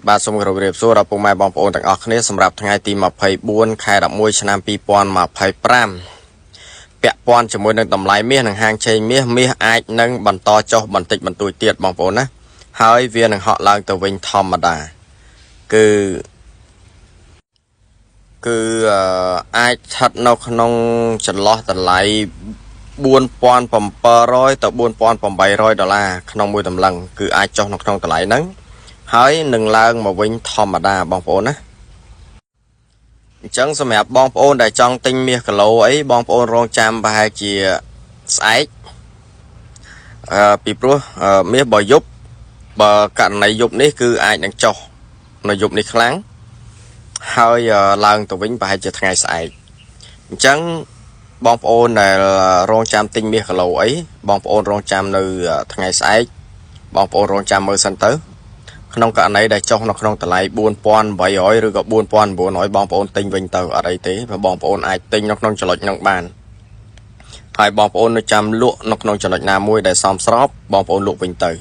បាទសូមគោរពរៀបសួរដល់ពុកម៉ែបងប្អូនទាំងអស់គ្នាសម្រាប់ថ្ងៃទី24ខែ11ឆ្នាំ2025ពាក់ព័ន្ធជាមួយនឹងតម្លៃមាសនិងហាងឆេងមាសអាចនឹងបន្តចុះបន្តិចបន្តួចទៀតបងប្អូនណាហើយវានឹងហក់ឡើងទៅវិញធម្មតាគឺអាចស្ថិតនៅក្នុងចន្លោះតម្លៃ4700ទៅ4800ដុល្លារក្នុងមួយតម្លឹងគឺអាចចុះនៅក្នុងតម្លៃហ្នឹងហើយនឹងឡើងមកវិញធម្មតាបងប្អូនណាអញ្ចឹងសម្រាប់បងប្អូនដែលចង់ទិញមាសគីឡូអីបងប្អូនរងចាំប្រហែលជាស្អែកពីព្រោះមាសបើយប់បើករណីយប់នេះគឺអាចនឹងចុះនៅយប់នេះខ្លាំងហើយឡើងទៅវិញប្រហែលជាថ្ងៃស្អែកអញ្ចឹងបងប្អូនដែលរងចាំទិញមាសគីឡូអីបងប្អូនរងចាំនៅថ្ងៃស្អែកបងប្អូនរងចាំមើលសិនទៅក្នុងករណីដែលចុះនៅក្នុងតម្លៃ4800ឬក៏4900បងប្អូនទិញវិញទៅអត់អីទេបងប្អូនអាចទិញនៅក្នុងចំណុចហ្នឹងបានហើយបងប្អូននៅចាំលក់នៅក្នុងចំណុចណាមួយដែលសមស្របបងប្អូនលក់វិញទៅ